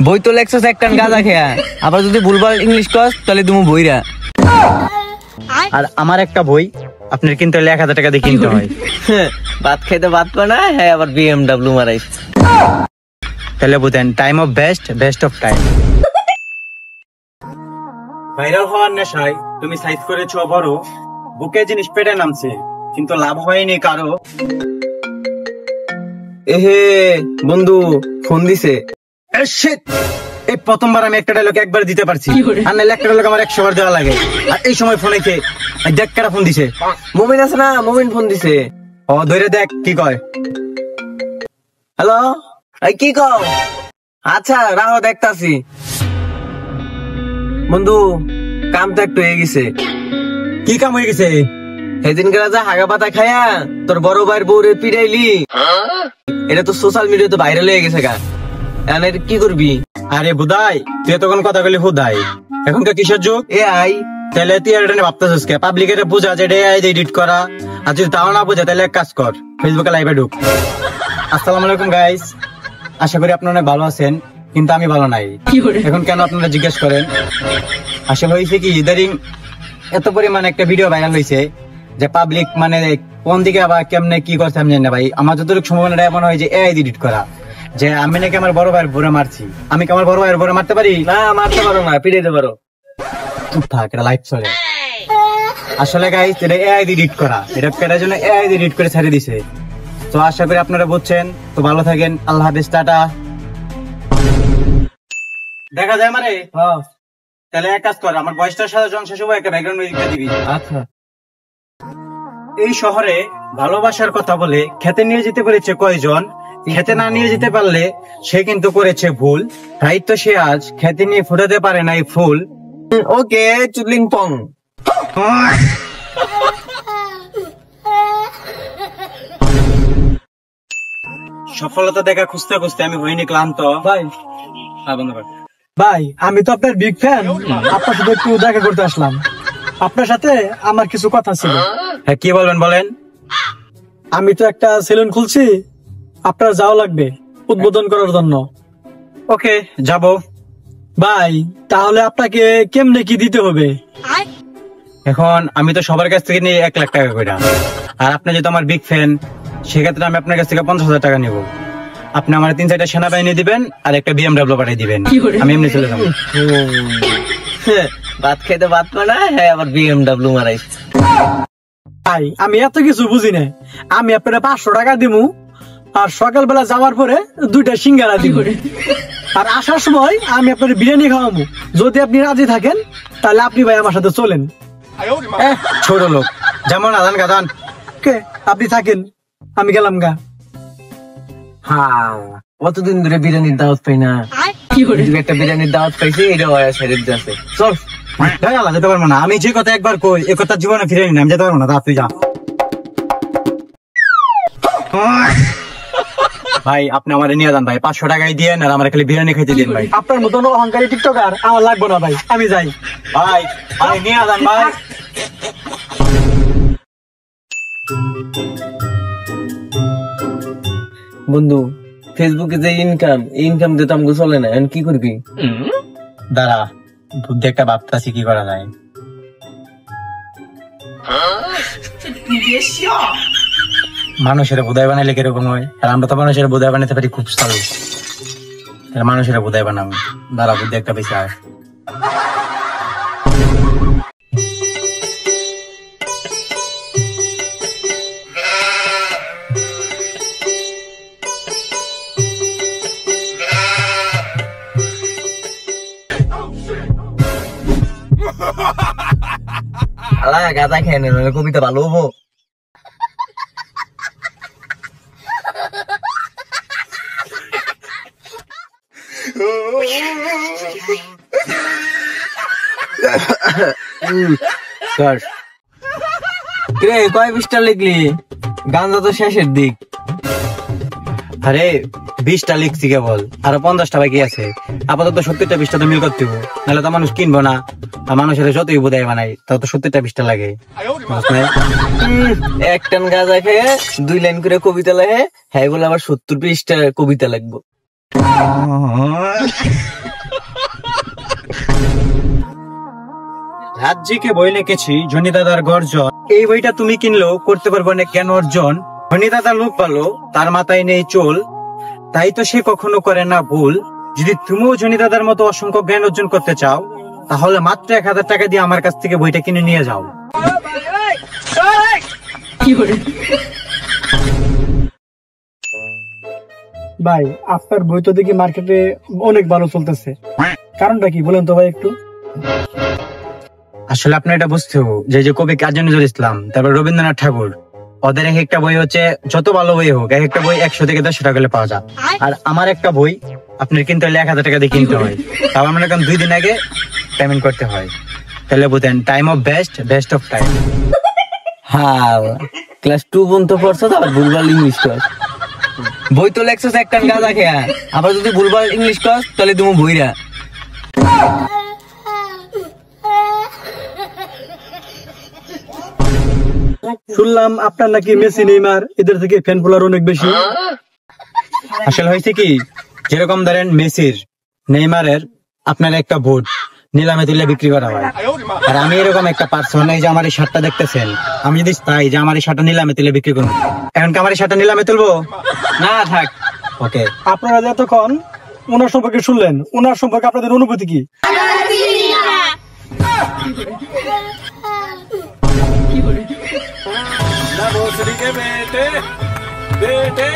বই তো লেখছস একটা গাঁজা খেয়া, আবার যদি ভুলভাল ইংলিশ কস তাহলে তুমি বইরা। আর আমার একটা বই আপনার কিনতে হলে 1000 টাকা দিয়ে কিনতে হয়। ভাত খাইতে ভাত পানা, হ্যাঁ আবার BMW মারাইছ। তাহলে বুঝেন time of best of time. Viral হওয়ার নেশায় তুমি সাইজ করেছো বড়, বুকে জিনিস পেটে নামছে কিন্তু লাভ হয়নি কারো। এহে বন্ধু ফোন দিছে। এই প্রথমবার আমি একটা ডায়লগ একবার দিতে পারছি, আর নাহলে একটা ডায়লগ আমার 100 বার দেওয়া লাগে। আর এই সময় ফোনে কে দেখ কারা ফোন দিছে? মমিন আছে না, মমিন ফোন দিছে। ও ধরে দেখ কি কয়। হ্যালো, কি কও? আচ্ছা রাহো দেখতাছি। বন্ধু কাম তো একটু হয়ে গেছে। কি কাম হয়ে গেছে? সেদিন যা হাগা পাতা খায়া তোর বড় ভাইয়ের বউরে পিড়াইলি, এটা তো সোশ্যাল মিডিয়াতে ভাইরাল হয়ে গেছে গা। কি করবি? আরে বুদাই, তুই তখন কথা বলি হুদাই, এখনকার কিসের যুগ? AI। তাহলে তুই এটা নিয়ে ভাবতেছিস কে? পাবলিকের বুঝা যে AI দিয়ে এডিট করা। আর যদি তাও না বুঝে তাহলে এক কাজ কর, ফেসবুকে লাইভে ঢুক। আসসালামু আলাইকুম গাইস, আশা করি আপনারা অনেক ভালো আছেন, কিন্তু আমি ভালো নাই। এখন কেন আপনারা জিজ্ঞেস করেন? আসলে হয়েছে কি, ইদারিং এত পরিমাণে একটা ভিডিও ভাইরাল হয়েছে যে পাবলিক মানে কোন দিকে আবার কেমনে কি করছে আমি জানি না ভাই। আমার যতটুকু সম্ভাবনা এমন হয় যে AI দিয়ে এডিট করা, যে আমি নাকি আমার বড় ভাইয়ের বোরে মারছি। আমি কি আমার বড় ভাইয়ের বোরে মারতে পারি? না মারতে পারো না, পিড়াইতে পারো। চুপ থাক, এটা লাইভ চলে। আসলে গাইস এটা AI দিয়ে এডিট করা, এটা কেটার জন্য AI দিয়ে এডিট করে ছেড়ে দিছে। তো আশা করি আপনারা বুঝছেন। তো ভালো থাকেন, আল্লাহ হাফেজ, টাটা। দেখা যায় মানে তাহলে এক কাজ কর, আমার বয়সটার সাথে যখন শেষ হবো একটা ব্যাকগ্রাউন্ড মিউজিক দিবি। আচ্ছা। এই শহরে ভালোবাসার কথা বলে খেতে নিয়ে যেতে পেরেছে কয়জন? খেতে না নিয়ে যেতে পারলে সে কিন্তু করেছে ভুল। তাই তো সে আজ খেতে নিয়ে ফুটাতে পারে নাই ফুল। ওকে চুদলিং পং। সফলতা দেখা খুঁজতে খুঁজতে আমি হইনি ক্লান্ত। ভাই ভাই, আমি তো আপনার বিগ ফ্যান। আপনার সাথে একটু দেখা করতে আসলাম। আপনার সাথে আমার কিছু কথা ছিল। হ্যাঁ কি বলবেন বলেন। আমি তো একটা সেলুন খুলছি, আপনার যাওয়া লাগবে উদ্বোধন করার জন্য। ওকে যাব। ভাই তাহলে আপনাকে কেমনে কি দিতে হবে? এখন আমি তো সবার কাছ থেকে নিয়ে 1 লাখ টাকা করে, আর আপনি যেহেতু আমার বিগ ফ্যান সেক্ষেত্রে আমি আপনার কাছ থেকে 50,000 টাকা নিব। আপনি আমার 3-4টা সেনাবাহিনী দিবেন আর একটা BMW পাঠিয়ে দিবেন, আমি এমনি চলে যাবো। ভাত খাইতে ভাত পানা, হ্যাঁ আবার BMW মারাইছ। ভাই আমি এত কিছু বুঝি না। আমি আপনার 500 টাকা দিমু, আর সকালবেলা যাওয়ার পরে 2টা সিঙ্গারা দিব, আর আসার সময় আমি আপনার বিরিয়ানি খাওয়াবো। যদি আপনি রাজি থাকেন তাহলে আপনি ভাই আমার সাথে চলেন। ছোট লোক যেমন আদান গাদান। আপনি থাকেন, আমি গেলাম গা। হ্যাঁ কতদিন ধরে বিরিয়ানির দাওয়াত পাই না, একটা বিরিয়ানির দাওয়াত পাইছি, এটা আছে। চল যেতে পারবো না। আমি যে কথা একবার কই এ কথা জীবনে ফিরে নি, আমি যেতে পারবো না। তুই যা ভাই, আপনি আমার নিয়ে যান ভাই। 500 টাকাই দিয়ে আর আমার খালি বিরিয়ানি খাইতে দিন ভাই। আপনার মতন অহংকারী টিকটকার আমার লাগবে না ভাই, আমি যাই। ভাই ভাই নিয়ে যান ভাই। বন্ধু ফেসবুকে যে ইনকাম দিতে আমাকে চলে না, এখন কি করবি? দাঁড়া বুদ্ধি একটা ভাবতাছি কি করা যায়। মানুষের বোধায় বানাইলে কিরকম হয়? আর আমরা তো মানুষের বোধায় বানাতে পারি খুব সহজ। মানুষের বোধায় বানাবো, দাঁড়া বুদ্ধি একটা বেশি হয়। গাঁজা খেয়ে নেন, কবিতা ভালো হবো। কয় পৃষ্ঠা লিখলি? গাঁজা তো শেষের দিক। আরে 20টা লিখছি কেবল, আরো 50টা বাকি আছে। আপাতত 70টা 20টা তো মিল করতে হবে, নাহলে তো মানুষ কিনবো না। আর মানুষের যতই বোধায় বানাই তাও তো 70টা 20টা লাগে। এক টান গাঁজা খেয়ে 2 লাইন করে কবিতা লাগে, হ্যাঁ বলে আবার 70 পৃষ্ঠা কবিতা লাগবো। রাজ্যকে বই লিখেছি জনি দাদার গর্জন। এই বইটা তুমি কিনলেও করতে পারবে না জ্ঞান অর্জন। জনি দাদা লোক ভালো, তার মাথায় নেই চুল, তাই তো সে কখনো করে না ভুল। যদি তুমিও জনি দাদার মতো অসংখ্য জ্ঞান অর্জন করতে চাও, তাহলে মাত্র 1000 টাকা দিয়ে আমার কাছ থেকে বইটা কিনে নিয়ে যাও। ভাই আপনার বই তো দেখি মার্কেটে অনেক ভালো চলতেছে, কারণটা কি বলেন তো ভাই একটু? আসলে আপনি এটা বুঝতে হবে যে যে কবি কাজী নজরুল ইসলাম, তারপর রবীন্দ্রনাথ ঠাকুর, ওদের এক একটা বই হচ্ছে যত ভালো বই হোক, এক একটা বই 100 থেকে 150 টাকা করে পাওয়া যায়। আর আমার একটা বই আপনার কিনতে হলে 1000 টাকা দিয়ে কিনতে হয়, তাও আমার এখন 2 দিন আগে পেমেন্ট করতে হয়। তাহলে বুঝেন, time of best of time. হ্যাঁ, ক্লাস 2 পর্যন্ত পড়ছো তো আবার ভুলভাল ইংলিশ কর। বই তো লেখছো একটা গাঁজা খেয়া, আবার যদি ভুলভাল ইংলিশ কর তাহলে তুমি বইরা। শুনলাম আপনার নাকি মেসি নেইমার এদের থেকে ফ্যান ফলোয়ার অনেক বেশি। আসলে হয়েছে কি, যেরকম ধরেন মেসির, নেইমারের আপনার একটা ভোট নিলামে তুলে বিক্রি করা হয়। আর আমি এরকম একটা পার্সন, এই যে আমার এই শার্টটা দেখতেছেন, আমি যদি চাই যে আমার এই শার্টটা নিলামে তুলে বিক্রি করবো, এখন কি আমার এই শার্টটা নিলামে তুলবো? না থাক। ওকে, আপনারা যতক্ষণ ওনার সম্পর্কে শুনলেন, ওনার সম্পর্কে আপনাদের অনুভূতি কি? বেটে